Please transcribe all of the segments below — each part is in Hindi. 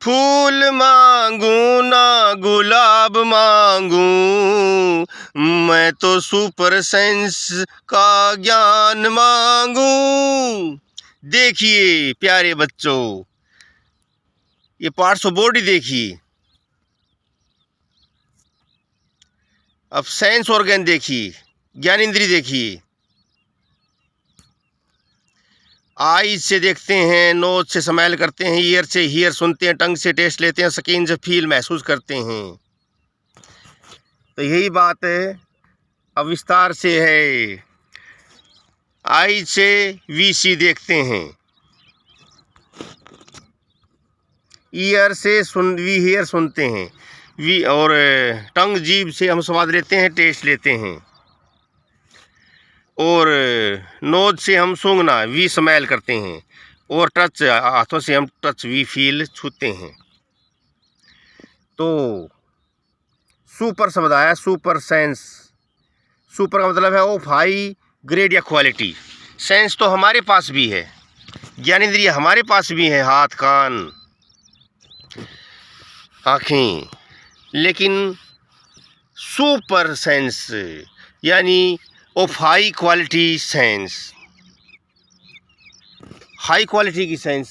फूल मांगू ना गुलाब मांगू, मैं तो सुपर साइंस का ज्ञान मांगू। देखिए प्यारे बच्चों, ये पार्ट्स ऑफ बॉडी देखिए। अब सेंस ऑर्गन देखिए, ज्ञानेंद्रिय देखिए। आईज से देखते हैं, नोज से स्मेल करते हैं, ईयर से हियर सुनते हैं, टंग से टेस्ट लेते हैं, स्किन से फील महसूस करते हैं। तो यही बात है अब विस्तार से है। आईज से वी सी देखते हैं, ईयर से वी हियर सुनते हैं, वी और टंग जीभ से हम स्वाद लेते हैं, टेस्ट लेते हैं, और नोज से हम सूंघना वी स्मेल करते हैं, और टच हाथों से हम टच वी फील छूते हैं। तो सुपर शब्द आया, सुपर सेंस। सुपर का मतलब है ऑफ हाई ग्रेड या क्वालिटी। सेंस तो हमारे पास भी है, ज्ञानेंद्रिय हमारे पास भी है, हाथ कान आँखें, लेकिन सुपर सेंस यानी of high quality sense, high quality की सेंस,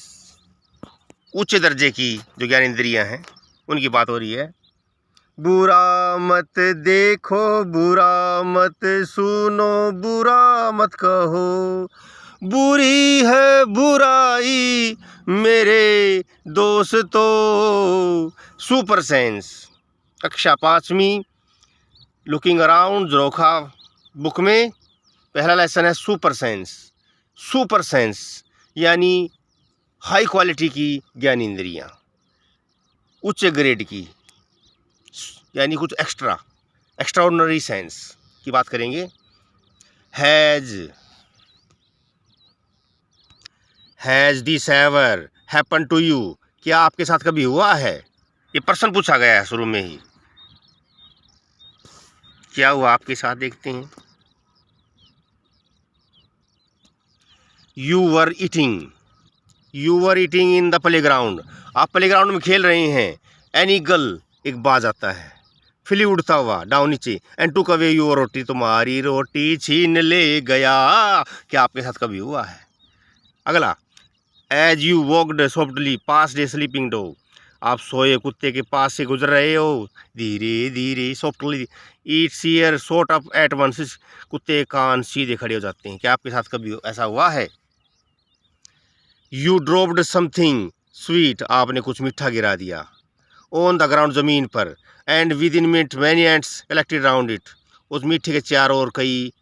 उच्च दर्जे की जो ज्ञानेंद्रियां हैं उनकी बात हो रही है। बुरा मत देखो, बुरा मत सुनो, बुरा मत कहो, बुरी है बुराई मेरे दोस्तों। सुपर सेंस, कक्षा 5वीं लुकिंग अराउंड जोखा बुक में पहला लेसन है सुपर सेंस। सुपर सेंस यानी हाई क्वालिटी की ज्ञानेंद्रियाँ, उच्च ग्रेड की, यानी कुछ एक्स्ट्राऑर्डिनरी सेंस की बात करेंगे। Has this ever happen to you, क्या आपके साथ कभी हुआ है? ये प्रश्न पूछा गया है शुरू में ही, क्या हुआ आपके साथ? देखते हैं। You were eating in the playground, आप प्लेग्राउंड में खेल रहे हैं। एन ईगल, एक बाज आता है, फिली उड़ता हुआ डाउन नीचे, एंड टुक अवे योर रोटी, तुम्हारी रोटी छीन ले गया। क्या आपके साथ कभी हुआ है? अगला, as you walked softly past a sleeping dog, आप सोए कुत्ते के पास से गुजर रहे हो धीरे धीरे, softly, its ear shot up at once, कुत्ते के कान सीधे खड़े हो जाते हैं। क्या आपके साथ कभी ऐसा हुआ है? यू ड्रॉप्ड समथिंग स्वीट, आपने कुछ मीठा गिरा दिया, ऑन द ग्राउंड, ज़मीन पर, and with in minute many ants collected round it, उस मीठे के चारों ओर कई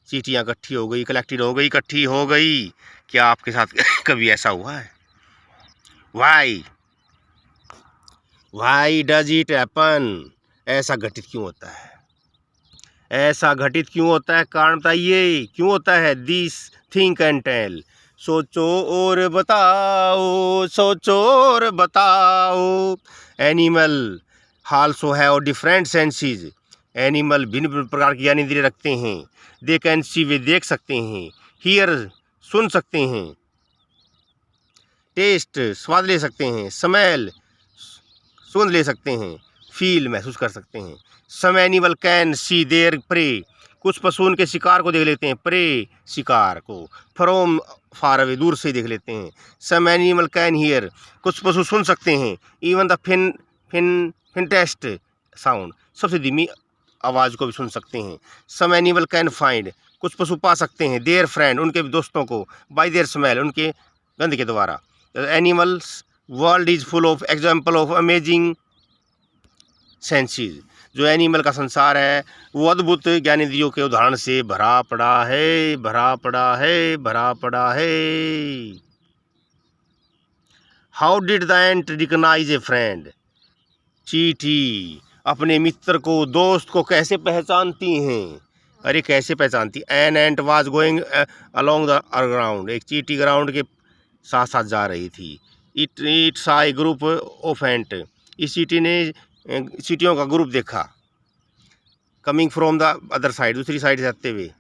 चींटियाँ इकट्ठी हो गई, कलेक्टेड हो गई, इकट्ठी हो गई। क्या आपके साथ कभी ऐसा हुआ है? वाई डज इट हैपन, ऐसा घटित क्यों होता है? ऐसा घटित क्यों होता है? कारण बताइए क्यों होता है? दिस थिंक एंड टेल, सोचो और बताओ, सोचो और बताओ। Animal also have different senses, animal भिन्न भिन्न प्रकार की ज्ञानेंद्रिय रखते हैं। दे कैन सी, वे देख सकते हैं। हियर, सुन सकते हैं। टेस्ट, स्वाद ले सकते हैं। स्मेल, सुगंध ले सकते हैं। फील, महसूस कर सकते हैं। Some animal can see their prey, कुछ पशु उनके शिकार को देख लेते हैं, प्रे शिकार को, फ्रॉम फार अवे, दूर से देख लेते हैं। सम एनिमल कैन हियर, कुछ पशु सुन सकते हैं, इवन द फेंटेस्ट साउंड, सबसे धीमी आवाज़ को भी सुन सकते हैं। सम एनिमल कैन फाइंड, कुछ पशु पा सकते हैं, देयर फ्रेंड, उनके दोस्तों को, बाय देयर स्मेल, उनके गंध के द्वारा। Animals world is full of example of amazing senses, जो एनिमल का संसार है वो अद्भुत ज्ञानेंद्रियों के उदाहरण से भरा पड़ा है, भरा पड़ा है, भरा पड़ा है। How did the ant recognise a friend, चींटी अपने मित्र को, दोस्त को कैसे पहचानती हैं? अरे कैसे पहचानती? An ant was going along the ground, एक चींटी ग्राउंड के साथ साथ जा रही थी। इट सा ए ग्रुप ऑफ एंट, इस चींटी ने चींटियों का ग्रुप देखा। Coming from the other side, दूसरी साइड से आते हुए।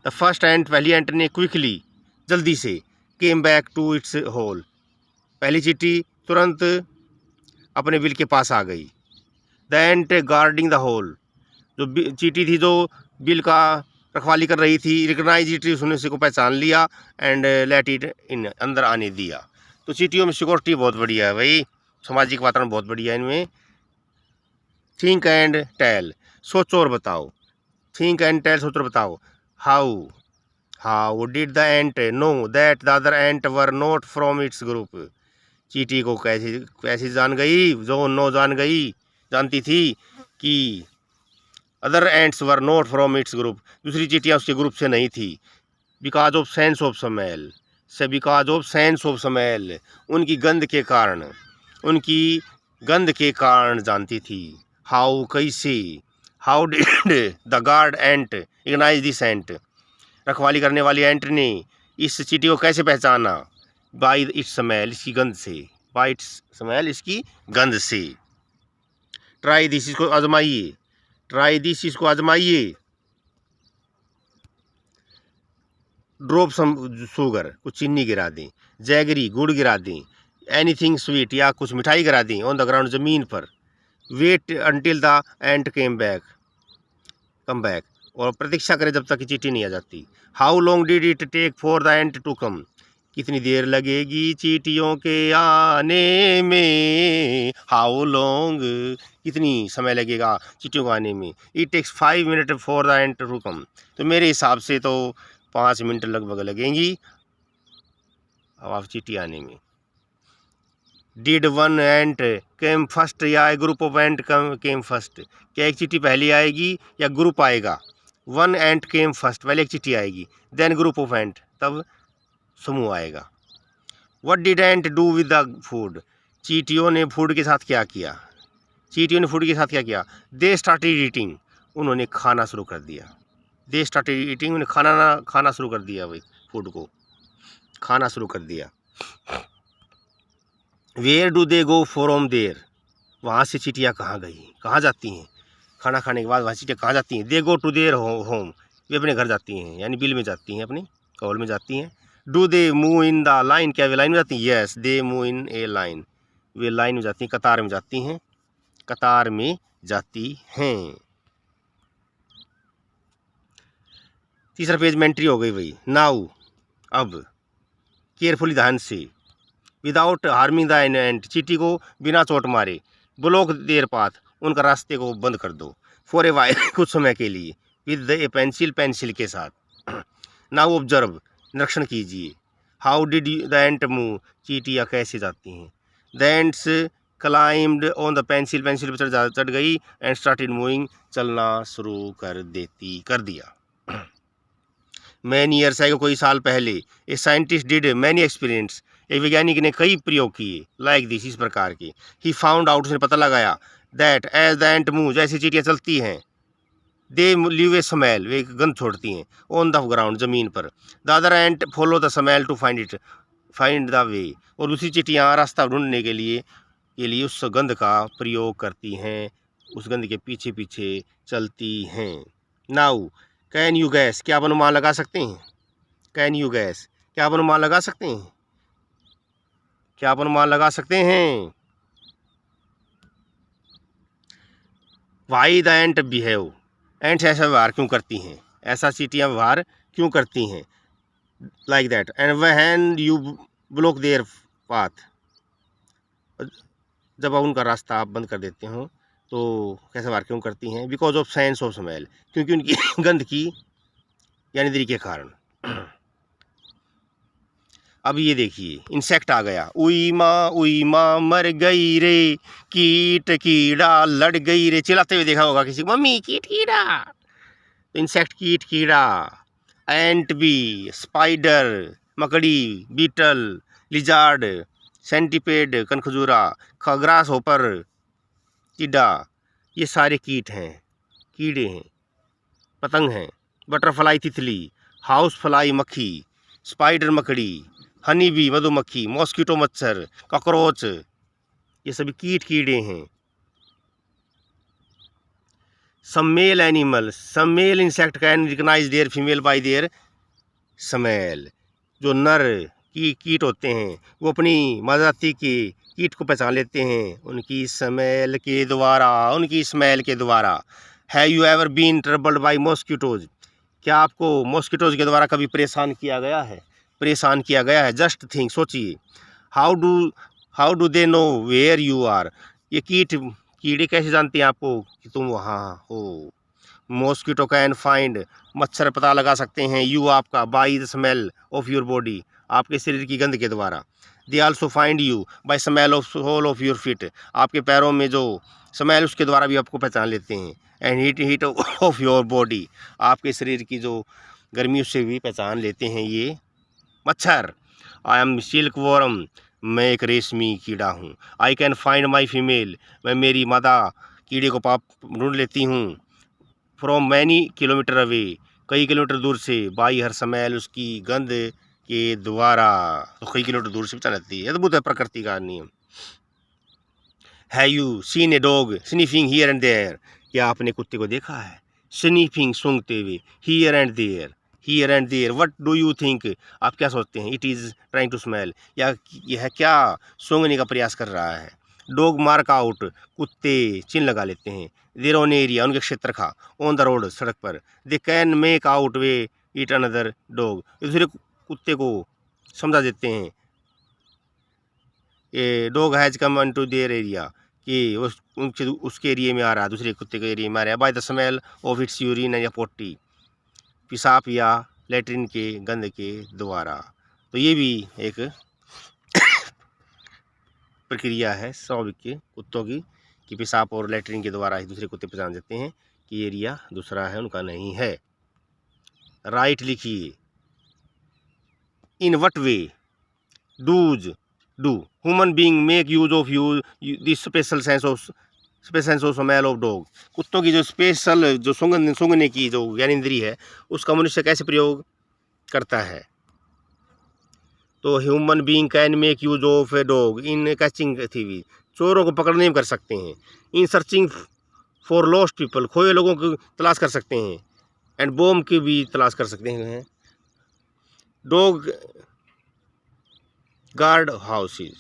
द फर्स्ट एंट, पहली एंट ने क्विकली, जल्दी से, came back to its hole, पहली चींटी तुरंत अपने बिल के पास आ गई। The ant guarding the hole, जो चींटी थी जो बिल का रखवाली कर रही थी, रिकग्नाइज इट, उसने इसी को पहचान लिया, एंड लेट इट इन, अंदर आने दिया। तो चींटियों में सिक्योरिटी बहुत बढ़िया है भाई, सामाजिक वातावरण बहुत बढ़िया है इनमें। थिंक एंड टेल, सोचो और बताओ। थिंक एंड टेल, सोचो और बताओ। How did the ant know that the other ant were not from its group, चींटी को कैसे कैसे जान गई, जानती थी कि other ants were not from its group, दूसरी चींटियाँ उसके ग्रुप से नहीं थी। Because of sense of smell, because of sense of smell, उनकी गंध के कारण जानती थी। हाउ, कैसे। How did the guard ant recognise this ant, रखवाली करने वाली एंट ने इस चींटी को कैसे पहचाना। बाई इट्स स्मेल, इसकी गंध से। बाई इट्स स्मेल, इसकी गंध से। ट्राई दिस, इसको आजमाइए। ट्राई दिस, इसको आजमाइए। ड्रॉप सम शुगर, कुछ चीनी गिरा दें। जैगरी, गुड़ गिरा दें। एनीथिंग स्वीट, या कुछ मिठाई गिरा दें ऑन द ग्राउंड, ज़मीन पर। Wait until the ant come back, और प्रतीक्षा करें जब तक कि चींटी नहीं आ जाती। How long did it take for the ant to come, कितनी देर लगेगी चींटियों के आने में। हाउ लॉन्ग, कितनी समय लगेगा चींटियों को आने में। It takes 5 minute for the ant to come, तो मेरे हिसाब से तो 5 मिनट लगभग लगेंगी अब आप चींटी आने में। Did one ant came first, या group of ant came first, क्या एक चींटी पहले आएगी या ग्रुप आएगा। वन एंट केम फर्स्ट, पहले एक चींटी आएगी, देन ग्रुप ऑफ एंट, तब समूह आएगा। What did ant do with the food, चींटियों ने फूड के साथ क्या किया। दे स्टार्टेड ईटिंग, उन्होंने खाना शुरू कर दिया। दे स्टार्टेड ईटिंग, उन्हें खाना शुरू कर दिया, भाई फूड को खाना शुरू कर दिया। Where do they go from there, वहाँ से चींटियाँ कहाँ जाती हैं। खाना खाने के बाद वहाँ चींटियाँ कहाँ जाती हैं। दे गो टू देयर होम, वे अपने घर जाती हैं, यानी बिल में जाती हैं, अपनी कॉल में जाती हैं। Do they move in the line, क्या वे लाइन में जाती हैं। Yes, they move in A line, way line में जाती हैं, कतार में जाती हैं, तीसरा पेज में एंट्री हो गई भाई। नाउ, अब। केयरफुली, ध्यान से। विदाउट हार्मिंग द एंट, चींटी को बिना चोट मारे। ब्लॉक देयर पाथ, उनका रास्ते को बंद कर दो। फॉर ए वाइल, कुछ समय के लिए। विद ए पेंसिल के साथ। नाउ ऑब्जर्व, निरीक्षण कीजिए। How did the ant move, चींटियाँ कैसे जाती हैं। The ants climbed on the pencil पर चढ़ गई, एंड स्टार्टेड मूविंग, चलना शुरू कर दिया। मैनी ईयर्स आएगा, कोई साल पहले। A scientist did many experience, एक वैज्ञानिक ने कई प्रयोग किए, लाइक दिस, इस प्रकार के। ही फाउंड आउट, उसने पता लगाया, that as the ant move, जैसे चींटियाँ चलती हैं, दे लीव ए स्मेल, वे गंध छोड़ती हैं, ऑन द ग्राउंड, ज़मीन पर। The other ant follow the smell to find the way, और दूसरी चींटियाँ रास्ता ढूंढने के लिए उस गंध का प्रयोग करती हैं, उस गंध के पीछे पीछे चलती हैं। नाउ कैन यू गैस, क्या आप अनुमान लगा सकते हैं। कैन यू गैस, क्या आप अनुमान लगा सकते हैं। Why the ant behave, ants ऐसा व्यवहार क्यों करती हैं, ऐसा चींटियाँ व्यवहार क्यों करती हैं। Like that, and when you block there path, जब उनका रास्ता आप बंद कर देते हो तो कैसा व्यवहार क्यों करती हैं। Because of sense of smell, क्योंकि उनकी गंध की यानी दरी के कारण। अब ये देखिए, इंसेक्ट आ गया। उई माँ मर गई रे, कीट कीड़ा लड़ गई रे, चिल्लाते हुए देखा होगा किसी को, मम्मी कीट कीड़ा। तो इंसेक्ट, कीट कीड़ा। एंट बी, स्पाइडर मकड़ी, बीटल लिजार्ड, सेंटीपेड कनखजूरा, ग्रास होपर टिड्डा, ये सारे कीड़े हैं, पतंग हैं। बटरफ्लाई तितली, हाउस फ्लाई मक्खी, स्पाइडर मकड़ी, हनी बी मधुमक्खी, मॉस्किटो मच्छर, कॉकरोच, ये सभी कीड़े हैं। Some male insect can recognise their female by their smell, जो नर कीट होते हैं वो अपनी मादा जाति के कीट को पहचान लेते हैं उनकी स्मेल के द्वारा। Have you ever been troubled by mosquitoes? क्या आपको मॉस्किटोज के द्वारा कभी परेशान किया गया है? जस्ट थिंक, सोचिए। How do they know where you are? ये कीड़े कैसे जानते हैं आपको कि तुम वहाँ हो? मॉस्किटो कैन फाइंड, मच्छर पता लगा सकते हैं यू, आपका, by the smell of your body, आपके शरीर की गंध के द्वारा। They also find you by smell of sole of your feet, आपके पैरों में जो स्मेल उसके द्वारा भी आपको पहचान लेते हैं। And heat of your body, आपके शरीर की जो गर्मी उससे भी पहचान लेते हैं ये मच्छर। आई एम सिल्क वॉर्म, मैं एक रेशमी कीड़ा हूँ। I can find my female, मैं मेरी मादा कीड़े को ढूंढ लेती हूँ। फ्रॉम मैनी किलोमीटर अवे, कई किलोमीटर दूर से। बाई हर स्मेल, उसकी गंध के द्वारा, तो कई किलोमीटर दूर से पहचान लेती है। अद्भुत है प्रकृति का नियम। Have you seen a dog sniffing here and there? क्या आपने कुत्ते को देखा है स्निफिंग, सूंघते हुए? Here and there, what do you think? आप क्या सोचते हैं? It is trying to smell, या यह क्या सूंघने का प्रयास कर रहा है? डॉग मार्क आउट, कुत्ते चिन्ह लगा लेते हैं। देयर ओन एरिया, उनके क्षेत्र का। ऑन द रोड, सड़क पर। They can make out way eat another dog, दूसरे कुत्ते को समझा देते हैं। A dog has come in to their area, कि उसके एरिए में आ रहा है, दूसरे कुत्ते के एरिए में आ रहा है। By the smell of its urine या पोटी, पेशाब या लेटरिन के गंध के द्वारा। तो ये भी एक प्रक्रिया है स्वाभाविक के कुत्तों की, कि पेशाब और लेटरिन के द्वारा ही दूसरे कुत्ते पहचान देते हैं कि एरिया दूसरा है, उनका नहीं है। राइट लिखिए। In what way do human being make use of this special sense of smell of dog? कुत्तों की जो स्पेशल जो सूंघने की जो ज्ञानेंद्रिय है, उसका मनुष्य कैसे प्रयोग करता है? तो human being can make use of a dog in catching thieves, चोरों को पकड़ने में कर सकते हैं। In searching for lost people, खोए लोगों की तलाश कर सकते हैं। एंड बॉम्ब की भी तलाश कर सकते हैं। डॉग गार्ड हाउसेज,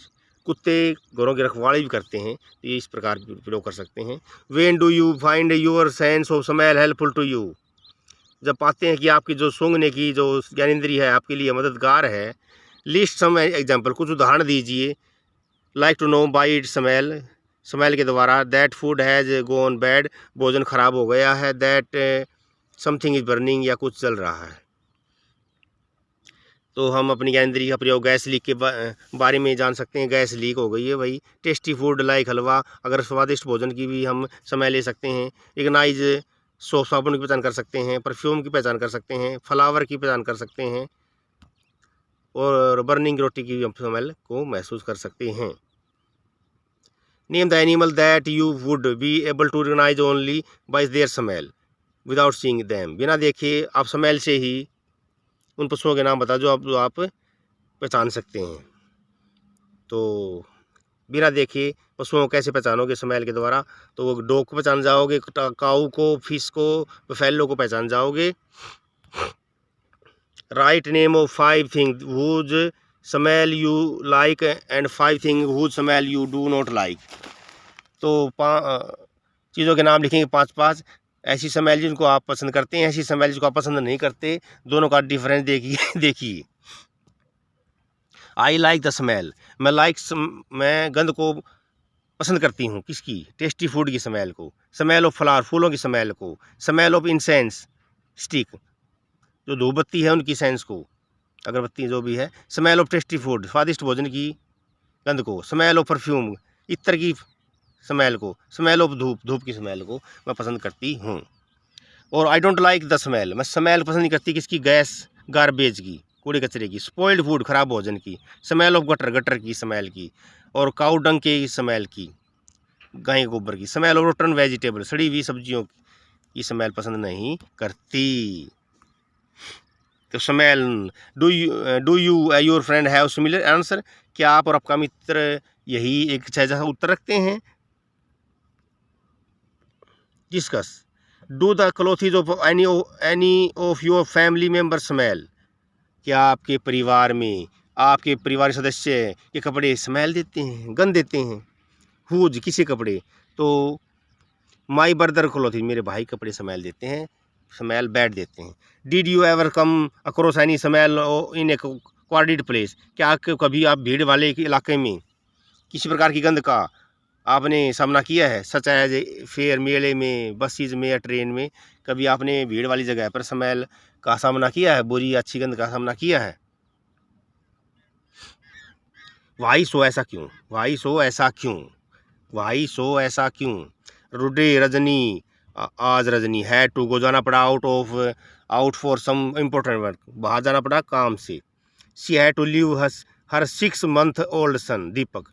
कुत्ते घरों की रखवाली भी करते हैं, तो ये इस प्रकार प्रयोग कर सकते हैं। When do you find your sense of smell helpful to you? जब पाते हैं कि आपकी जो सूंघने की जो ज्ञानेंद्रिय है आपके लिए मददगार है। लिस्ट सम एग्जाम्पल, कुछ उदाहरण दीजिए। Like to know by it smell के द्वारा। That food has gone bad, भोजन खराब हो गया है। दैट समथिंग इज बर्निंग, या कुछ जल रहा है। तो हम अपनी ज्ञानेंद्रिय का प्रयोग गैस लीक के बारे में जान सकते हैं। गैस लीक हो गई है भाई। टेस्टी फूड लाइक हलवा, अगर स्वादिष्ट भोजन की भी हम समय ले सकते हैं। इग्नाइज, सोप साबुन की पहचान कर सकते हैं। परफ्यूम की पहचान कर सकते हैं। फ्लावर की पहचान कर सकते हैं। और बर्निंग रोटी की भी हम स्मेल को महसूस कर सकते हैं। Name the animal that you would be able to recognise only by their smell without seeing them, बिना देखे आप स्मेल से ही उन पशुओं के नाम बता जो आप पहचान सकते हैं। तो बिना देखे पशुओं को कैसे पहचानोगे स्मेल के द्वारा? तो वो डॉग को पहचान जाओगे, काऊ को, फिश को, बफेलो को पहचान जाओगे। Write name of 5 thing whose smell you like and 5 thing whose smell you do not like. तो चीज़ों के नाम लिखेंगे 5-5। ऐसी स्मेल जिनको आप पसंद करते हैं, ऐसी स्मेल जिसको आप पसंद नहीं करते, दोनों का डिफरेंस देखिए। आई लाइक द स्मेल, मैं गंध को पसंद करती हूँ। किसकी? टेस्टी फूड की स्मेल को। स्मेल ऑफ फ्लावर, फूलों की स्मेल को। स्मेल ऑफ इंसेंस स्टिक, जो धूपबत्ती है उनकी सेंस को, अगरबत्ती जो भी है। स्मेल ऑफ टेस्टी फूड, स्वादिष्ट भोजन की गंध को। स्मेल ऑफ परफ्यूम, इत्र की स्मेल को। स्मेल ऑफ धूप की स्मेल को मैं पसंद करती हूँ। और I don't like the smell, मैं स्मेल पसंद नहीं करती। किसकी? गैस, गार्बेज की, कूड़े कचरे की। स्पॉइल्ड फूड, खराब भोजन की। स्मेल ऑफ गटर की स्मेल की। और काऊ डंग के स्मेल की, गाय के गोबर की। स्मेल ऑफ रोटन वेजिटेबल, सड़ी हुई सब्जियों की स्मेल पसंद नहीं करती। तो smell, do you your friend have similar answer? क्या आप और आपका मित्र यही एक जैसा उत्तर रखते हैं? Discuss. Do the clothes of any of your family member smell? क्या आपके परिवार में आपके परिवार सदस्य के कपड़े स्मेल देते हैं, गंध देते हैं। हुज किसी कपड़े, तो माई ब्रदर क्लोथिंग मेरे भाई कपड़े स्मेल देते हैं, स्मेल बैड देते हैं। Did you ever come across any smell in A क्वार्टेड place, क्या कभी आप भीड़ वाले इलाके में किसी प्रकार की गंध का आपने सामना किया है? सच एज फेयर, मेले में, बसेज में या ट्रेन में कभी आपने भीड़ वाली जगह पर स्मेल का सामना किया है, बुरी या अच्छी गंध का सामना किया है? वाई सो ऐसा क्यों? वाई सो ऐसा क्यों? वाई सो ऐसा क्यों? रुडे रजनी, आज रजनी है टू गो, जाना पड़ा out for some important work, बाहर जाना पड़ा काम से। She had to leave her 6 month old son Deepak,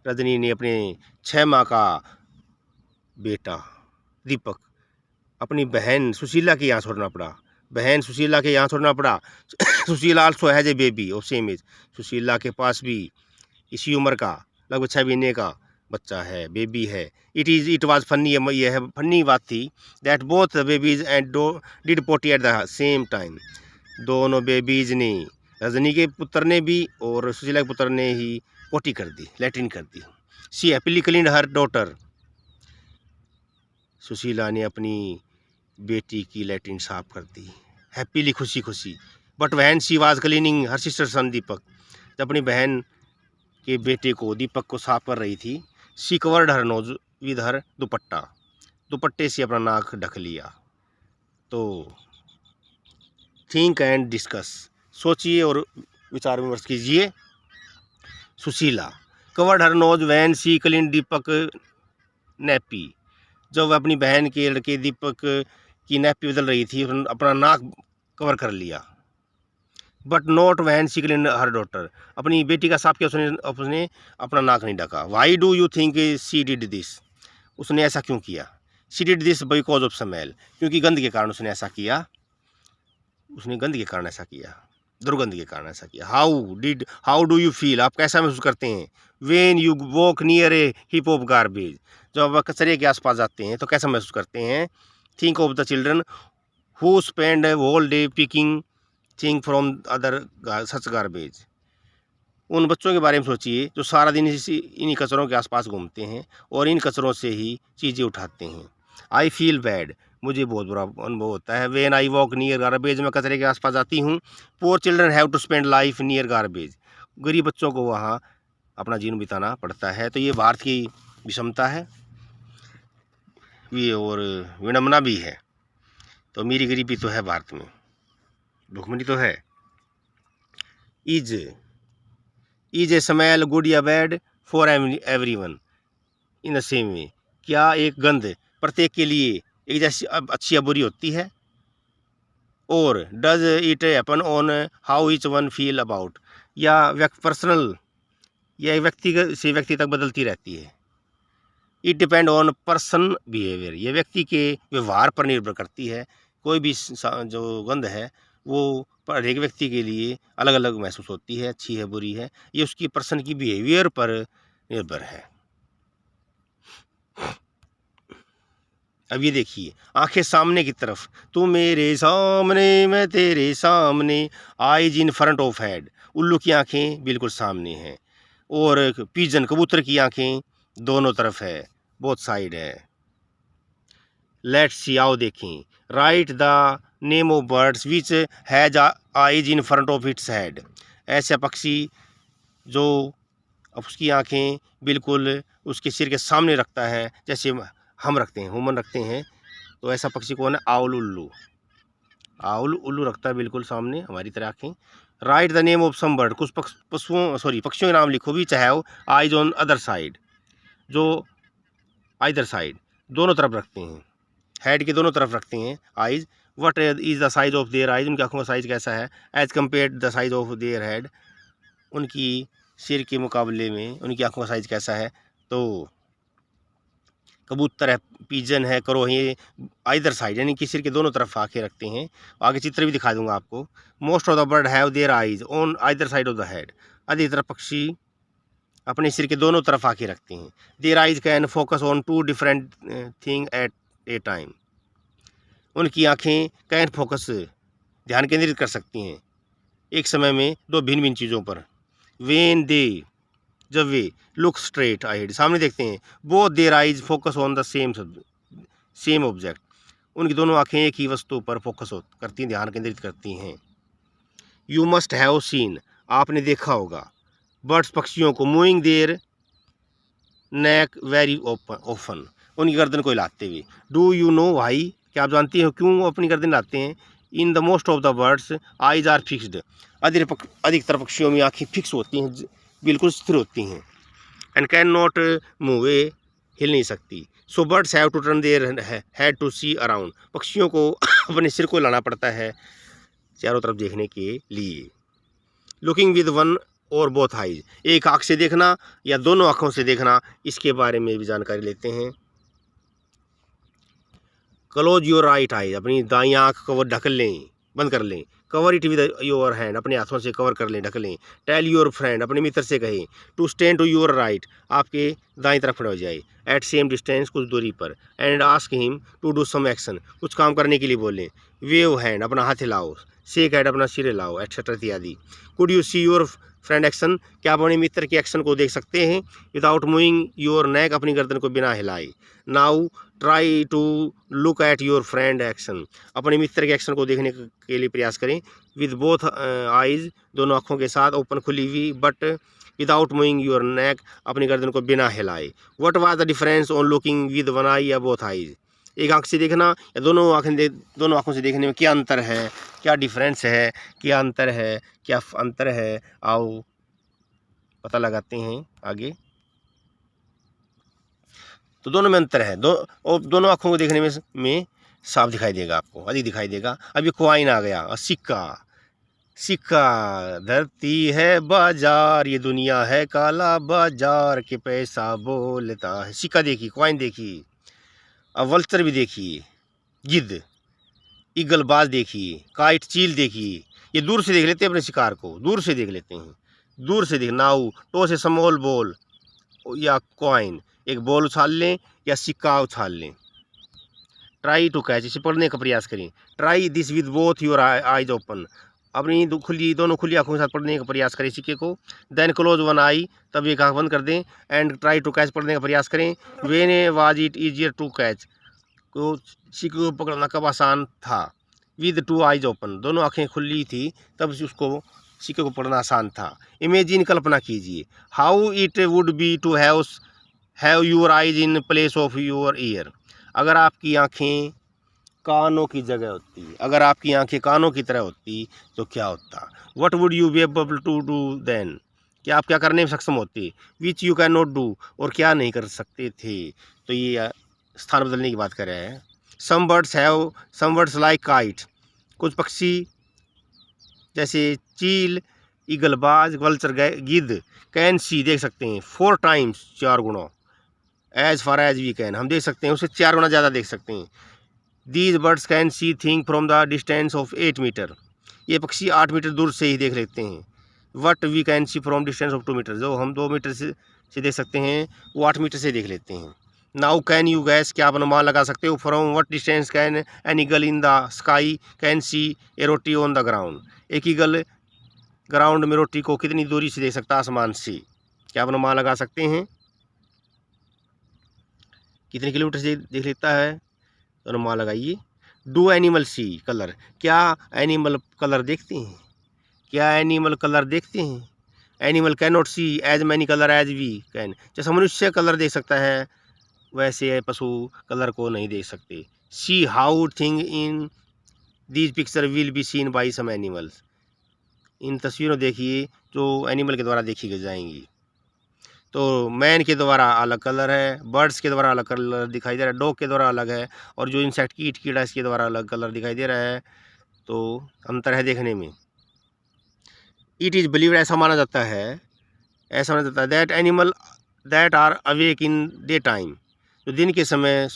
Rajni ने अपने 6 माह का बेटा दीपक अपनी बहन सुशीला के यहाँ छोड़ना पड़ा। बहन सुशीला के यहाँ छोड़ना पड़ा। Sushila also has a baby of same age, Sushila के पास भी इसी उम्र का लगभग 6 महीने का बच्चा है, बेबी है। इट वाज फनी, यह फनी बात थी, that both babies and did potty at the same time, दोनों बेबीज ने, रजनी के पुत्र ने भी और सुशीला के पुत्र ने ही पोटी कर दी, लैट्रिन कर दी। She happily cleaned her daughter, Sushila ने अपनी बेटी की लैट्रिन साफ कर दी, हैप्पीली खुशी खुशी। But when she was cleaning her sister son Deepak, जब अपनी बहन के बेटे को दीपक को साफ कर रही थी, she covered her nose with her दुपट्टा, दुपट्टे से अपना नाक ढक लिया। तो थिंक एंड डिस्कस, सोचिए और विचार विमर्श कीजिए। Sushila covered her nose when she clean Deepak nappy, जब वह अपनी बहन के लड़के दीपक की नैपी बदल रही थी, अपना नाक कवर कर लिया। But not when she clean her daughter, अपनी बेटी का साफ किया उसने अपना नाक नहीं ढका। Why do you think she did this, उसने ऐसा क्यों किया? She did this because of smell, क्योंकि गंध के कारण उसने ऐसा किया, उसने गंध के कारण ऐसा किया, दुर्गंध के कारण ऐसा किया। हाउ डू यू फील, आप कैसा महसूस करते हैं? When you walk near A heap of garbage, जब आप कचरे के आसपास जाते हैं तो कैसा महसूस करते हैं? Think of the children who spend whole day picking thing from other such garbage, उन बच्चों के बारे में सोचिए जो सारा दिन इन्हीं कचरों के आसपास घूमते हैं और इन कचरों से ही चीज़ें उठाते हैं। आई फील बैड, मुझे बहुत बुरा अनुभव होता है। When I walk near garbage, मैं कचरे के आसपास जाती हूँ। Poor children have to spend life near garbage, गरीब बच्चों को वहाँ अपना जीवन बिताना पड़ता है। तो ये भारत की विषमता है ये और विडम्बना भी है। तो मेरी गरीबी तो है भारत में, भुखमरी तो है। इज ए स्मेल गुड या bad for everyone in the same way, क्या एक गंध प्रत्येक के लिए एक जैसी अच्छी या बुरी होती है? और does it happen on how each one feel about, या पर्सनल या व्यक्ति से व्यक्ति तक बदलती रहती है? It depend on person behaviour, ये व्यक्ति के व्यवहार पर निर्भर करती है। कोई भी जो गंध है वो पर एक व्यक्ति के लिए अलग अलग महसूस होती है, अच्छी है बुरी है, ये उसकी पर्सन की बिहेवियर पर निर्भर है। अब ये देखिए, आंखें सामने की तरफ, तू मेरे सामने मैं तेरे सामने, eyes in front of head, उल्लू की आंखें बिल्कुल सामने हैं, और पिजन कबूतर की आंखें दोनों तरफ है, बोथ साइड है। लेट्स सी, आओ देखें। Right the name of birds which has eyes in front of its head, ऐसा पक्षी जो उसकी आंखें बिल्कुल उसके सिर के सामने रखता है, जैसे हम रखते हैं, ह्यूमन रखते हैं। तो ऐसा पक्षी कौन है? आउल उल्लू, आउल उल्लू रखता है बिल्कुल सामने हमारी तरह आंखें। Write the name of some bird, कुछ पक्षियों के नाम लिखो भी, चाहे आइज ऑन अदर साइड, जो आइदर साइड दोनों तरफ रखते हैं, हेड के दोनों तरफ रखते हैं eyes. What is the size of their eyes, उनकी आँखों का साइज कैसा है? As compare the size of their head, उनकी सिर के मुकाबले में उनकी आँखों का साइज कैसा है? तो कबूतर है, पिजन है, करो ये आइदर साइड, यानी कि सिर के दोनों तरफ आँखें रखते हैं। आगे चित्र भी दिखा दूंगा आपको। Most of the bird have their eyes on either side of the head, अधिकतर पक्षी अपने सिर के दोनों तरफ आँखें रखते हैं। Their eyes can focus on 2 different thing at A time, उनकी आँखें कैन फोकस ध्यान केंद्रित कर सकती हैं एक समय में दो भिन्न भिन्न चीज़ों पर। वेन दे, जब वे, लुक स्ट्रेट अहेड, सामने देखते हैं। Both their eyes focus on the same object, उनकी दोनों आंखें एक ही वस्तु पर फोकस करती हैं, ध्यान केंद्रित करती हैं। यू मस्ट हैव सीन, आपने देखा होगा। बर्ड्स, पक्षियों को, moving their neck very open, उनकी गर्दन को हिलाते हुए। डू यू नो वाई, क्या आप जानती हो क्यों वो अपनी गर्दन हिलाते हैं? In the most of the birds eyes are fixed, अधिकतर पक्षियों में आंखें फिक्स होती हैं, बिल्कुल स्थिर होती हैं। एंड कैन नॉट मूव, हिल नहीं सकती। So birds have to turn their head to see around, पक्षियों को अपने सिर को हिलाना पड़ता है चारों तरफ देखने के लिए। लुकिंग विद वन और बोथ आइज, एक आँख से देखना या दोनों आँखों से देखना, इसके बारे में भी जानकारी लेते हैं। क्लोज योर राइट आई, अपनी दाईं आँख को ढक लें, बंद कर लें। Cover it with your hand, अपने हाथों से कवर कर लें, ढक लें। टेल योर फ्रेंड, अपने मित्र से कहें। To stand to your right, आपके दाईं तरफ खड़े हो जाए। एट सेम डिस्टेंस, कुछ दूरी पर। And ask him to do some action, कुछ काम करने के लिए बोलें। वेव हैंड, अपना हाथ हिलाओ। शेक हैंड, अपना सिर हिलाओ, एटसेट्रा इत्यादि। Could you see your friend action, क्या आप अपने मित्र के एक्शन को देख सकते हैं? विदाउट मूविंग योर नेक, अपनी गर्दन को बिना हिलाए। Now try to look at your friend action, अपने मित्र के एक्शन को देखने के लिए प्रयास करें। विद बोथ आइज, दोनों आँखों के साथ, ओपन, खुली हुई। But without moving your neck, अपनी गर्दन को बिना हिलाए। What was the difference on looking with one eye या बोथ आइज, एक आँख से देखना या दोनों आँखों से देखने में क्या अंतर है, क्या डिफरेंस है, क्या अंतर है, क्या अंतर है, आओ पता लगाते हैं आगे। तो दोनों में अंतर है, और दोनों आँखों को देखने में साफ दिखाई देगा, आपको अधिक दिखाई देगा। अब ये कॉइन आ गया, और सिक्का। सिक्का, धरती है बाजार, ये दुनिया है काला बाजार, के पैसा बोलता है। सिक्का देखिए, कॉइन देखिए। अब वल्चर भी देखिए, गिद्ध, ईगलबाज देखिए, काइट, चील देखिए। ये दूर से देख लेते हैं, अपने शिकार को दूर से देख लेते हैं, दूर से देख। नाउ, टो से स्मॉल बॉल या कॉइन, एक बॉल उछाल लें या सिक्का उछाल लें। ट्राई टू कैच, इसे पढ़ने का प्रयास करें। Try this with both your eyes open, अपनी दोनों खुली आंखों के साथ पढ़ने का प्रयास करें सिक्के को। देन क्लोज वन आई, तब एक आँख बंद कर दें। एंड ट्राई टू कैच, पढ़ने का प्रयास करें। When was it easier to catch, को सिक्के को पकड़ना कब आसान था। विद टू आइज ओपन, दोनों आँखें खुली थी तब उसको सिक्के को पकड़ना आसान था। इमेजिन, कल्पना कीजिए। How it would be to have your eyes in place of your ear, अगर आपकी आँखें कानों की जगह होती, अगर आपकी आंखें कानों की तरह होती तो क्या होता। What would you be able to do then, क्या आप क्या करने में सक्षम होते। Which you can not do, और क्या नहीं कर सकते थे। तो ये स्थान बदलने की बात कर रहे हैं। Some birds have some words like kite, कुछ पक्षी जैसे चील, ईगलबाज, वल्चर, गिद्ध, कैन सी, देख सकते हैं। 4 टाइम्स, 4 गुना। As far as we can, हम देख सकते हैं, उससे 4 गुना ज़्यादा देख सकते हैं। These birds can see things from the distance of 8 metre, ये पक्षी 8 मीटर दूर से ही देख लेते हैं। What we can see from distance of 2 metre, जो हम 2 मीटर से देख सकते हैं वो 8 मीटर से देख लेते हैं। Now can you guess, क्या आप अनुमान लगा सकते हो। From what distance can an eagle in the sky can see a roti on the ground, एक ईगल ग्राउंड में रोटी को कितनी दूरी से देख सकता है आसमान से, क्या आप अनुमान लगा सकते हैं कितने किलोमीटर से देख लेता है, तो अनुमान लगाइए। डू एनिमल सी कलर, क्या एनिमल कलर देखते हैं, क्या एनिमल कलर देखते हैं। Animal can not see as many colour as we can, जैसा मनुष्य कलर देख सकता है वैसे पशु कलर को नहीं देख सकते। See how thing in these picture will be seen by some animals, इन तस्वीरों देखिए जो एनिमल के द्वारा देखी जाएंगी। तो मैन के द्वारा अलग कलर है, बर्ड्स के द्वारा अलग कलर दिखाई दे रहा है, डॉग के द्वारा अलग है, और जो इंसेक्ट कीड़ा इसके द्वारा अलग कलर दिखाई दे रहा है। तो अंतर है देखने में। इट इज़ बिलीव, ऐसा माना जाता है, ऐसा माना जाता है that animal that are awake in day time, जो दिन के समय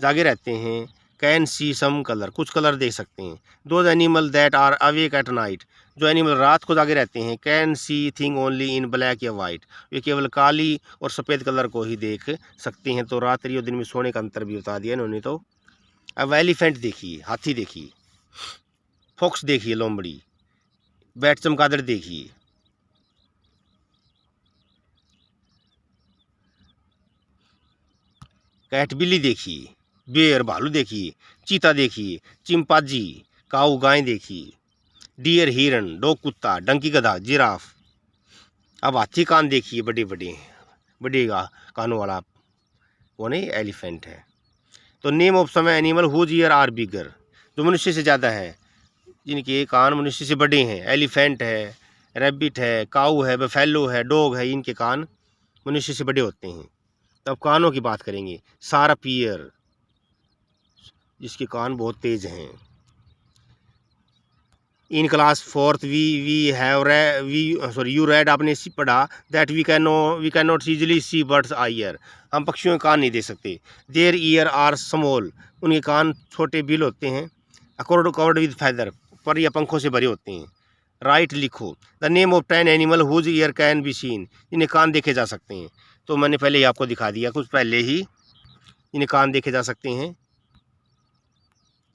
जागे रहते हैं, कैन सी सम कलर, कुछ कलर देख सकते हैं। Those animal that are awake at night, जो एनिमल रात को जागे रहते हैं, can see thing only in black या वाइट, वे केवल काली और सफ़ेद कलर को ही देख सकते हैं। तो रात्रि और दिन में सोने का अंतर भी बता दिया इन्होंने। तो अब एलिफेंट देखिए, हाथी देखिए, फॉक्स देखिए, लोमड़ी, बैट चमगादड़ देखिए, कैट बिल्ली देखिए, बेर भालू देखिए, चीता देखिए, चिंपांजी, काऊ गाय देखिए, डियर हिरन, डॉग कुत्ता, डंकी गधा, जिराफ। अब हाथी कान देखिए, बड़े बड़े बड़े कानों वाला कौन है, एलिफेंट है। तो name of some animal whose ear are bigger, जो मनुष्य से ज़्यादा है, जिनके कान मनुष्य से बड़े हैं। एलिफेंट है, रैबिट है, काऊ है, बफेलो है, डॉग है, इनके कान मनुष्य से बड़े होते हैं। तब कानों की बात करेंगे। शार्प ईयर, जिसके कान बहुत तेज हैं। In class fourth we have you read, आपने पढ़ा that we can not easily see birds ear, हम पक्षियों के कान नहीं दे सकते। देयर ईयर आर स्मॉल, उनके कान छोटे बिल होते हैं। कवर्ड विद फैदर, पर या पंखों से भरे होते हैं। राइट लिखो the name of 10 animal whose ear can be seen, इन्हें कान देखे जा सकते हैं। तो मैंने पहले ही आपको दिखा दिया, कुछ पहले ही इन्हें कान देखे जा सकते हैं।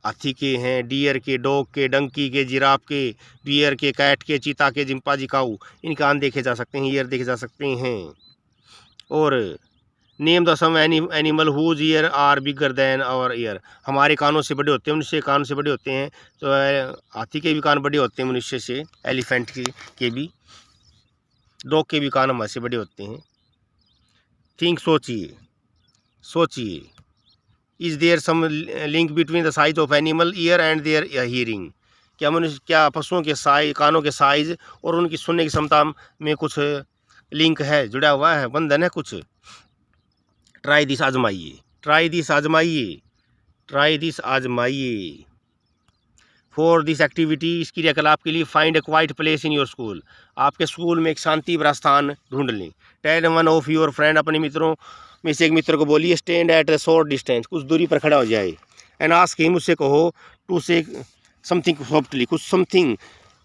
हाथी के हैं, डियर के, डॉग के, डंकी के, जिराफ के, बियर के, कैट के, चीता के, चिंपांजी, काऊ, इन कान देखे जा सकते हैं, ईयर देखे जा सकते हैं। और name the some animal whose ear are bigger than our ear, हमारे कानों से बड़े होते हैं, मनुष्य के कान से बड़े होते हैं। तो हाथी के भी कान बड़े होते हैं मनुष्य से, एलिफेंट के भी, डॉग के भी कान हमारे से बड़े होते हैं। थिंक, सोचिए सोचिए। Is there some link between the size of animal ear and their hearing, क्या पशुओं के कानों के साइज और उनकी सुनने की क्षमता में कुछ लिंक है, जुड़ा हुआ है, बंधन है कुछ। ट्राई दिस, आजमाइए, ट्राई दिस, आजमाइए, ट्राई दिस, आजमाइए। फॉर दिस एक्टिविटी, इस क्रियाकलाप के लिए find a quiet place in your school, आपके स्कूल में एक शांति भरा स्थान ढूंढ लें। Tell one of your friend, अपने मित्रों में से एक मित्र को बोलिए, stand at a short distance, कुछ दूरी पर खड़ा हो जाए। एंड आस्क हिम, उससे कहो, टू से समथिंग सॉफ्टली, कुछ समथिंग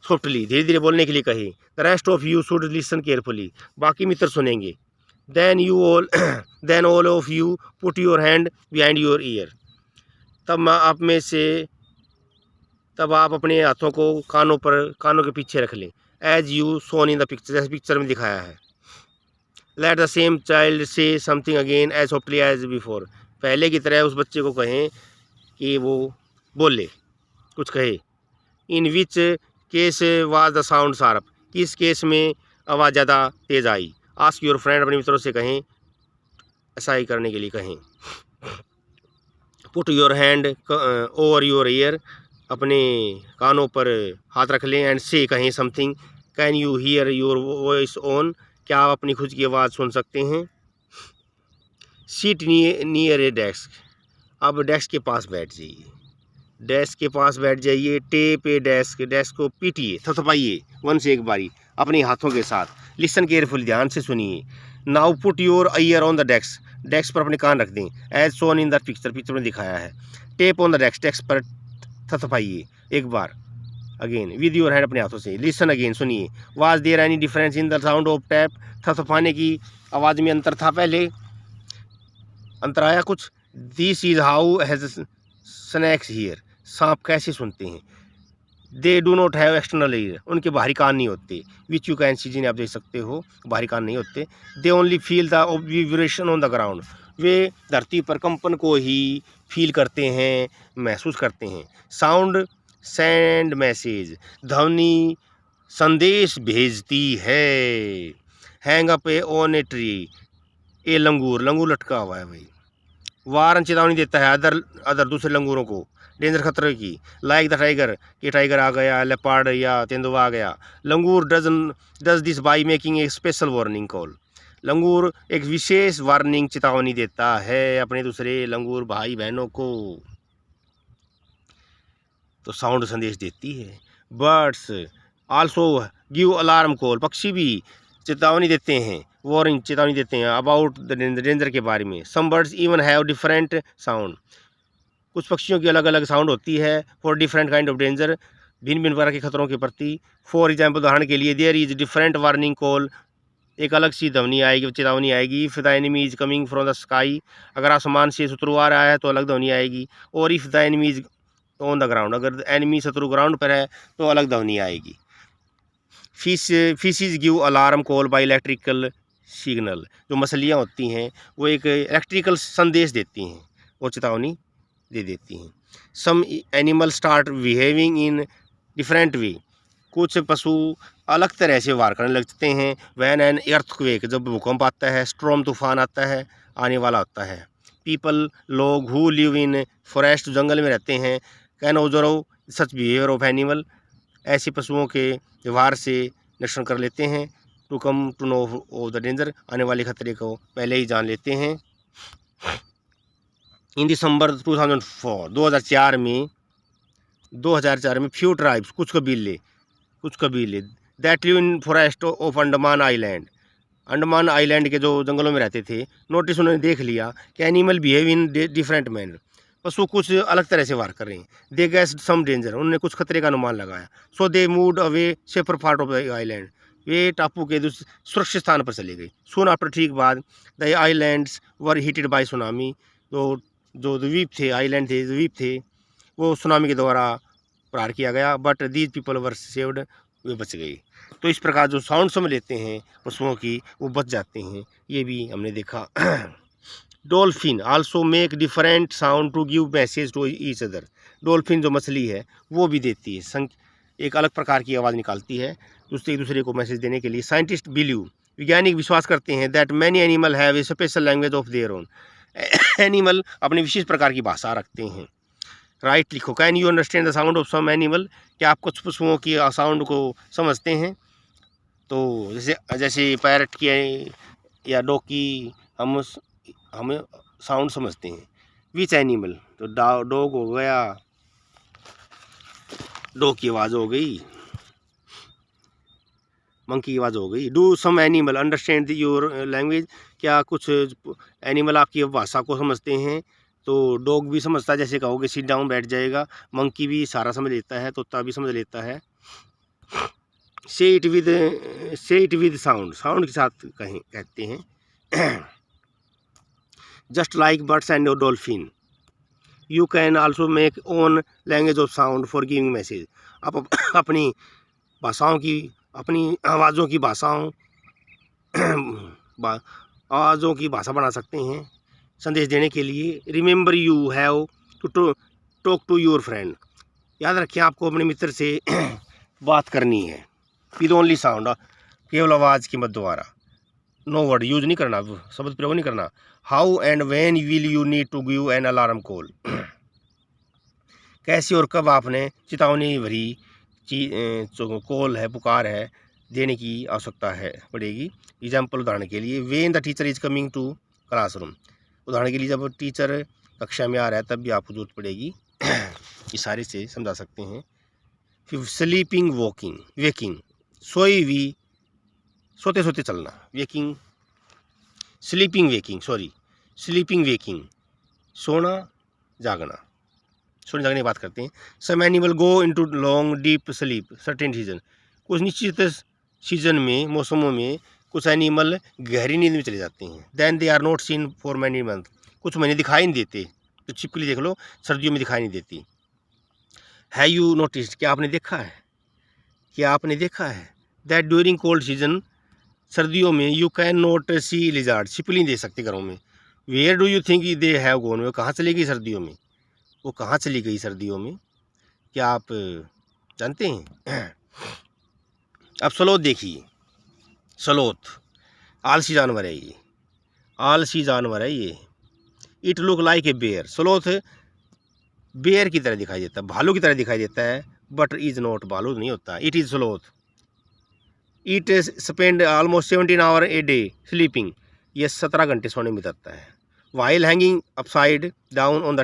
सॉफ्टली, धीरे धीरे बोलने के लिए कहे। The rest of you should listen carefully, बाकी मित्र सुनेंगे। Then all of you put your hand behind your ear, तब आप अपने हाथों को कानों के पीछे रख लें। As you shown in the picture, जैसे पिक्चर में दिखाया है। Let the same child say something again as softly as before, पहले की तरह उस बच्चे को कहें कि वो बोले, कुछ कहे। In which case was the sound sharp, किस केस में आवाज़ ज़्यादा तेज आई। आस्क योर फ्रेंड, अपने मित्रों से कहें, ऐसा ही करने के लिए कहें। Put your hand over your year, अपने कानों पर हाथ रख लें। एंड से कहें something, can you here your voice on, क्या आप अपनी खुद की आवाज़ सुन सकते हैं। सीट नियर ए डेस्क, अब डेस्क के पास बैठ जाइए, डेस्क के पास बैठ जाइए। टेप ए डेस्क, डेस्क को पीटिए, थपथपाइए वन से एक बारी अपने हाथों के साथ। लिसन केयरफुल, ध्यान से सुनिए। Now put your ear on the desk, desk पर अपने कान रख दें। As shown in the picture, picture में दिखाया है। Tap on the desk, desk पर थपथपाइए एक बार। अगेन विद योर हैंड, अपने हाथों से। लिसन अगेन, सुनिए। Was there any difference in the sound of tap, थपथपाने की आवाज़ में अंतर था, पहले अंतर आया कुछ। This is how has snakes here, सांप कैसे सुनते हैं। They do not have external ear, उनके बाहरी कान नहीं होते। विच यू कैन सी, जिन्हें आप देख सकते हो, बाहरी कान नहीं होते। They only feel the vibration on the ground, वे धरती पर कंपन को ही फील करते हैं, महसूस करते हैं। साउंड सेंड मैसेज, ध्वनि संदेश भेजती है। Hang up a on a tree, a langur, लंगूर लटका हुआ है भाई। वारन, चेतावनी देता है अदर दूसरे लंगूरों को, डेंजर, खतरे की। लाइक द टाइगर, कि टाइगर आ गया, लेपर्ड या तेंदुआ आ गया। Langur does this by making a special warning call, लंगूर एक विशेष वार्निंग, चेतावनी देता है अपने दूसरे लंगूर भाई बहनों को। तो साउंड संदेश देती है। Birds also give alarm call, पक्षी भी चेतावनी देते हैं, वार्निंग, चेतावनी देते हैं अबाउट द डेंजर के बारे में। Some birds even have different sound, कुछ पक्षियों की अलग अलग साउंड होती है। For different kind of danger, भिन्न भिन्न प्रकार के खतरों के प्रति। फॉर एग्जाम्पल, उदाहरण के लिए, there is different warning call, एक अलग सी ध्वनि आएगी, चेतावनी आएगी। If the enemy is coming from the sky, अगर आसमान से शत्रु आ रहा है तो अलग ध्वनि आएगी। और if the enemy is on the ground, अगर एनिमी शत्रु ग्राउंड पर है तो अलग ध्वनि आएगी। Fishes give alarm call by electrical signal. जो मछलियाँ होती हैं वो एक इलेक्ट्रिकल संदेश देती हैं और चेतावनी दे देती हैं। Some animal start behaving in different way. कुछ पशु अलग तरह से व्यवहार करने लगते हैं। व्हेन एन अर्थक्वेक, जब भूकंप आता है, स्टॉर्म तूफान आता है, आने वाला होता है। पीपल, लोग हु लिव इन फॉरेस्ट, जंगल में रहते हैं, can observe such behaviour of animal, ऐसे पशुओं के व्यवहार से निरीक्षण कर लेते हैं। To come to know of the danger, आने वाले खतरे को पहले ही जान लेते हैं। इन दिसंबर 2004 2004 में फ्यू ट्राइब्स, कुछ कबीले that live in forest of Andaman island, Andaman island के जो जंगलों में रहते थे, नोटिस उन्होंने देख लिया कि animal behave in different manner, पशु कुछ अलग तरह से वार कर रहे हैं। दे गैस सम डेंजर, उन्होंने कुछ खतरे का अनुमान लगाया। So they moved away safer part of the island, वे टापू के सुरक्षित स्थान पर चले गए। सून आफ्टर, ठीक बाद, the islands were hitted by tsunami, जो द्वीप थे, आइलैंड थे, द्वीप थे, वो सुनामी के द्वारा प्रहार किया गया। But these people were saved, वे बच गए। तो इस प्रकार जो साउंड समझ लेते हैं पशुओं की, वो बच जाते हैं, ये भी हमने देखा। Dolphin also make different sound to give message to each other. Dolphin जो मछली है वो भी देती है, एक अलग प्रकार की आवाज़ निकालती है एक दूसरे को मैसेज देने के लिए। साइंटिस्ट बिलीव, वैज्ञानिक विश्वास करते हैं, that many animal have a special language of their own, animal अपनी विशेष प्रकार की भाषा रखते हैं। राइट लिखो, can you understand the sound of some animal, क्या आप कुछ पशुओं की साउंड को समझते हैं? तो जैसे पैरट की या डॉग की हम साउंड समझते हैं। विच एनिमल, तो डॉग हो गया, डॉग की आवाज़ हो गई, मंकी की आवाज़ हो गई। Do some animal understand your language, क्या कुछ एनिमल आपकी भाषा को समझते हैं? तो डॉग भी समझता है, जैसे कहोगे सिट डाउन, बैठ जाएगा। मंकी भी सारा समझ लेता है, तोता भी समझ लेता है। से इट विद साउंड, साउंड के साथ कहते हैं। Just like birds and dolphin, you can also make own language of sound for giving message. आप अपनी भाषाओं की, अपनी आवाज़ों की आवाज़ों की भाषा बना सकते हैं संदेश देने के लिए। Remember you have to talk to your friend, याद रखिए आपको अपने मित्र से बात करनी है। विद ओनली साउंड, केवल आवाज़ के मत द्वारा। नो वर्ड यूज नहीं करना, शब्द प्रयोग नहीं करना। How and when will you need to give an alarm call, कैसे और कब आपने चेतावनी भरी कॉल है, पुकार है, देने की आवश्यकता है पड़ेगी। एग्जाम्पल, उदाहरण के लिए, when the teacher is coming to classroom, उदाहरण के लिए जब टीचर कक्षा में आ रहा है तब भी आपको जरूरत पड़ेगी। इशारे से समझा सकते हैं। फिर स्लीपिंग वेकिंग, सोते सोते चलना, वेकिंग, स्लीपिंग वेकिंग, सोना जागना, सोने जागने की बात करते हैं। Some animal go into long deep sleep certain season, कुछ निश्चित सीजन में, मौसमों में कुछ एनिमल गहरी नींद में चले जाते हैं। Then they are not seen for many month, कुछ महीने दिखाई नहीं देते। तो छिपकली देख लो, सर्दियों में दिखाई नहीं देती। है यू नोटिस, क्या आपने देखा है दैट ड्यूरिंग कोल्ड सीजन, सर्दियों में, you can not see lizard, छिपकली नहीं देख सकते घरों में। Where do you think they have gone, वो कहाँ चली गई सर्दियों में, क्या आप जानते हैं? अब स्लोथ देखिए, स्लोथ आलसी जानवर है ये, it look like a bear, sloth bear की तरह दिखाई देता है, भालू की तरह दिखाई देता है, बट इज नॉट, भालू नहीं होता, it is sloth. It spend almost 17 hour a day sleeping, ये 17 घंटे सोने में बिताता है। While hanging upside down on the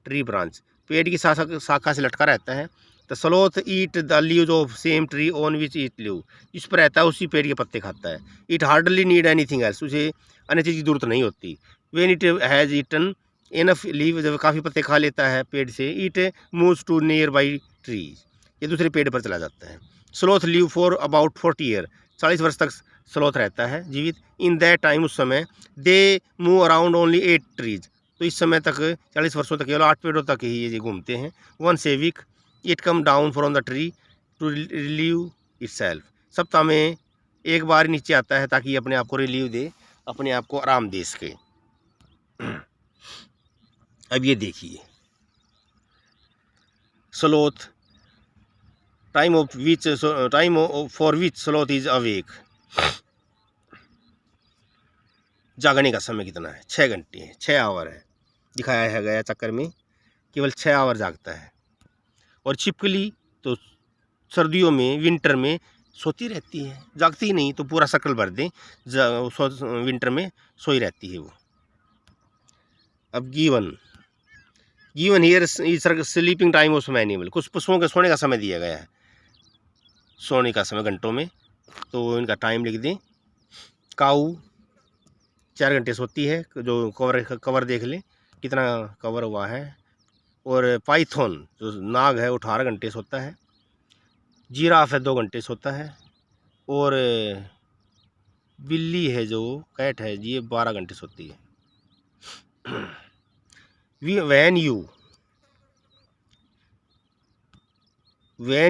tree branch, पेड़ की शाखा से लटका रहता है। The sloth eat the leaves of same tree on which it live, जिस पर रहता है उसी पेड़ के पत्ते खाता है। It hardly need anything else, उसे अन्य चीज़ की जरूरत नहीं होती। When it has eaten enough leave, जब काफ़ी पत्ते खा लेता है पेड़ से, it moves to nearby trees, ये दूसरे पेड़ पर चला जाता है। Sloth live for about 40 year, 40 वर्ष तक स्लोथ रहता है जीवित। इन दैट टाइम, उस समय, they move around only 8 trees, तो इस समय तक 40 वर्षों तक केवल 8 पेड़ों तक ही ये घूमते हैं। Once a week it come down from the tree to relieve itself, सप्ताह में एक बार नीचे आता है ताकि अपने आप को रिलीव दे, अपने आप को आराम दे सके। अब ये देखिए, sloth, time for which sloth is awake. जागने का समय कितना है? 6 घंटे है, 6 आवर है, दिखाया है गया चक्कर में केवल 6 आवर जागता है। और छिपकली तो सर्दियों में, विंटर में सोती रहती है, जागती ही नहीं। तो पूरा सर्कल भर दें, विंटर में सोई रहती है वो। अब given here is sleeping time of some animal. कुछ पशुओं के सोने का समय दिया गया है, सोने का समय घंटों में, तो इनका टाइम लिख दें। काऊ 4 घंटे सोती है, जो कवर देख लें कितना कवर हुआ है। और पाइथन जो नाग है वो 18 घंटे सोता है। जिराफ है 2 घंटे सोता है। और बिल्ली है जो कैट है ये 12 घंटे सोती है। when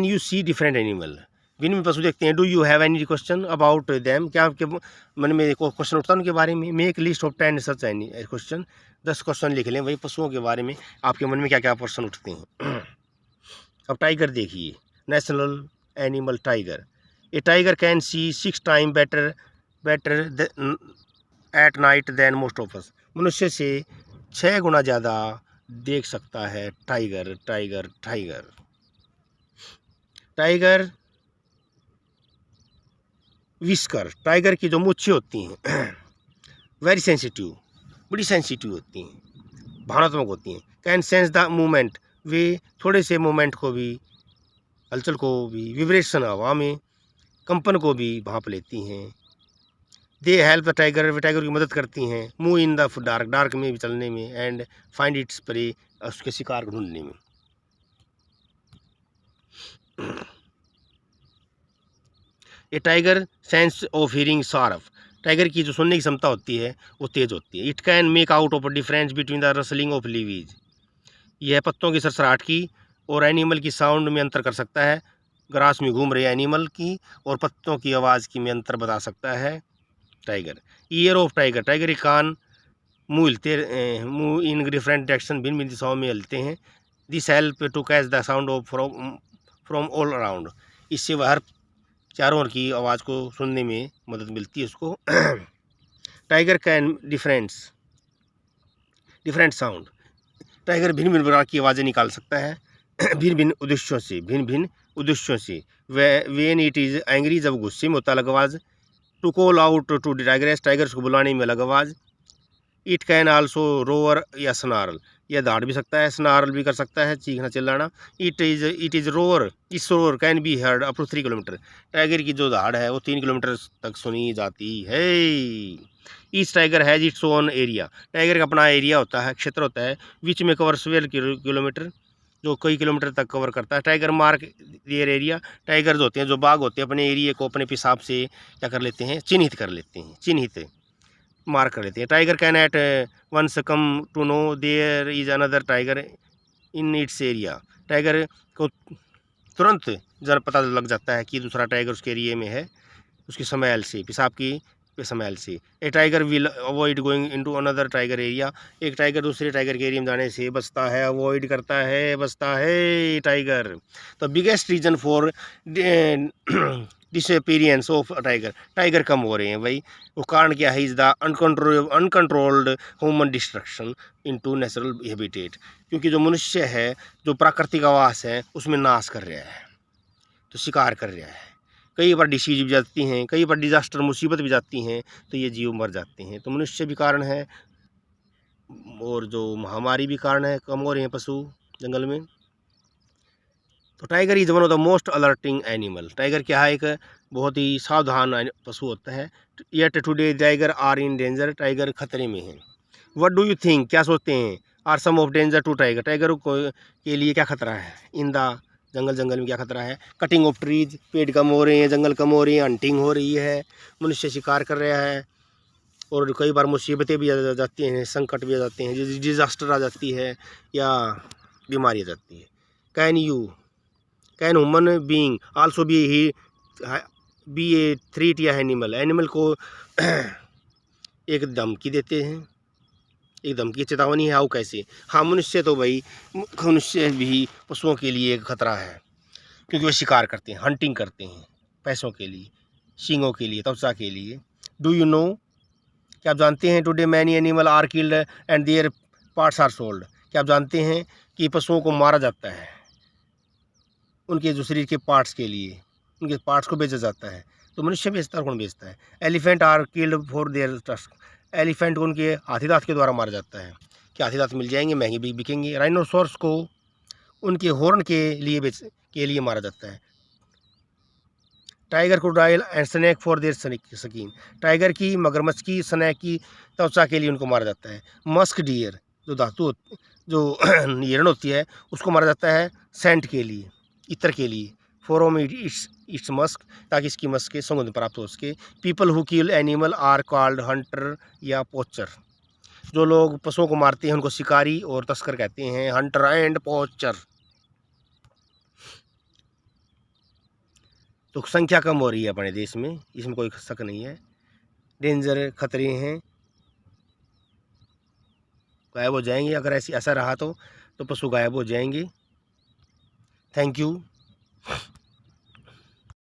you see different animal, भिन्न पशु देखते हैं, do you have any question about them, क्या आपके मन में क्वेश्चन उठता है उनके बारे में? Make list of 10 such any question, 10 question लिख लें वही पशुओं के बारे में, आपके मन में क्या क्या प्रश्न उठते हैं। अब टाइगर देखिए, national animal tiger. A tiger can see 6 time better at night than most of us. मनुष्य से 6 गुना ज़्यादा देख सकता है tiger. Tiger tiger tiger whisker, tiger की जो मूछें होती हैं वेरी सेंसिटिव, बड़ी सेंसिटिव होती हैं, भावनात्मक होती हैं। कैन सेंस द मूवमेंट, वे थोड़े से मूवमेंट को भी, हलचल को भी, विब्रेशन हवा में कंपन को भी भांप लेती हैं। They help the tiger, way tiger की मदद करती हैं। Move in the dark, dark में भी चलने में। एंड फाइंड इट्स प्रे, उसके शिकार को ढूंढने में। A tiger sense of hearing sharp, tiger की जो सुनने की क्षमता होती है वो तेज होती है। It can make out of a difference between the rustling of levees, यह पत्तों की सरसराहट की और एनिमल की साउंड में अंतर कर सकता है। ग्रास में घूम रहे एनिमल की और पत्तों की आवाज़ की में अंतर बता सकता है tiger. Year of tiger, tiger के कान मुँह इन डिफरेंट डायरेक्शन, भिन्न भिन्न दिशाओं में हिलते हैं। This help to catch the sound of from all around, इससे वह हर चारों ओर की आवाज़ को सुनने में मदद मिलती है उसको। Tiger can different sound, tiger भिन्न भिन्न प्रकार की आवाज़ें निकाल सकता है भिन्न भिन्न उद्देश्यों से। वेन इट इज़ एंग्री, जब गुस्से में होता अलग आवाज़। To call out to tigers, tigers को बुलाने में अलग आवाज़। इट कैन आल्सो रोअर या स्नार्ल, यह दहाड़ भी सकता है, स्नार्ल भी कर सकता है, चीखना चिल्लाना। इट इज़ रोअर, इस roar can be heard up to 3 kilometre, tiger की जो दहाड़ है वो 3 किलोमीटर तक सुनी जाती है। Each tiger has its own area, tiger का अपना एरिया होता है, क्षेत्र होता है। विच में कवर 12 किलोमीटर, जो कई किलोमीटर तक कवर करता है। Tiger mark their area, tiger जो होते हैं, जो बाघ होते हैं, अपने एरिया को अपने हिसाब से क्या कर लेते हैं, चिन्हित कर लेते हैं, चिन्हित मार्क कर लेते हैं। Tiger can at once come to know there is another tiger in its area, tiger को तुरंत जब पता लग जाता है कि दूसरा टाइगर उसके एरिए में है, उसकी स्मेल से, पेशाब की स्मेल से। ए tiger will avoid going into another tiger area, एक टाइगर दूसरे टाइगर के एरिया में जाने से बचता है, अवॉइड करता है, बचता है टाइगर। तो biggest reason for disappearance of tiger, tiger कम हो रहे हैं भाई, वो कारण क्या है? Is the uncontrolled human destruction into natural habitat, क्योंकि जो मनुष्य है, जो प्राकृतिक आवास है उसमें नाश कर रहा है, तो शिकार कर रहा है। कई बार डिसीज भी जाती हैं, कई बार डिजास्टर मुसीबत भी जाती हैं, तो ये जीव मर जाते हैं। तो मनुष्य भी कारण है और जो महामारी भी कारण है, कम हो रहे हैं पशु जंगल में। तो tiger is one of the most alerting animal, tiger क्या है? एक बहुत ही सावधान पशु होता है। Yet today tiger are in danger, tiger खतरे में है। व्हाट डू यू थिंक, क्या सोचते हैं? Are some of danger to tiger, tiger के लिए क्या खतरा है? इन द जंगल में क्या खतरा है? कटिंग ऑफ ट्रीज, पेड़ कम हो रहे हैं, जंगल कम हो रही है, हंटिंग हो रही है, मनुष्य शिकार कर रहा है, और कई बार मुसीबतें भी आ जाती हैं, संकट भी आ जाते हैं, डिजास्टर आ जाती है या बीमारी आ जाती है। Can human being also be be a threat या एनिमल, एनिमल को एक धमकी देते हैं, एक धमकी की चेतावनी है। आओ कैसे? हाँ, मनुष्य तो भाई, मनुष्य भी पशुओं के लिए एक खतरा है, क्योंकि वे शिकार करते हैं, हंटिंग करते हैं पैसों के लिए, सींगों के लिए, त्वचा के लिए। डू यू नो, क्या आप जानते हैं? Today many animal are killed and their parts are sold. क्या आप जानते हैं कि पशुओं को मारा जाता है उनके जो शरीर के पार्ट्स के लिए, उनके पार्ट्स को बेचा जाता है। तो मनुष्य बेचता है, कौन बेचता है? Elephant are killed for their tusk. Elephant को उनके हाथी दांत के द्वारा मारा जाता है कि हाथी दांत मिल जाएंगे, महंगे भी बिकेंगे। राइनोसोरस को उनके हॉर्न के लिए मारा जाता है। Tiger, crocodile and snake for their skin. Tiger की, मगरमच्छ की, स्नैक की त्वचा के लिए उनको मारा जाता है। मस्क डियर, जो धातु जो हिरण होती है, उसको मारा जाता है सेंट के लिए, इत्र के लिए। फॉरम इट्स मस्क, ताकि इसकी मस्क के सुगंध प्राप्त हो सके। People who kill animal are called hunter या पोचर। जो लोग पशुओं को मारते हैं उनको शिकारी और तस्कर कहते हैं, हंटर एंड पोचर। तो संख्या कम हो रही है अपने देश में, इसमें कोई शक नहीं है। डेंजर, खतरे हैं, गायब हो जाएंगे अगर ऐसा रहा तो पशु गायब हो जाएंगे। Thank you.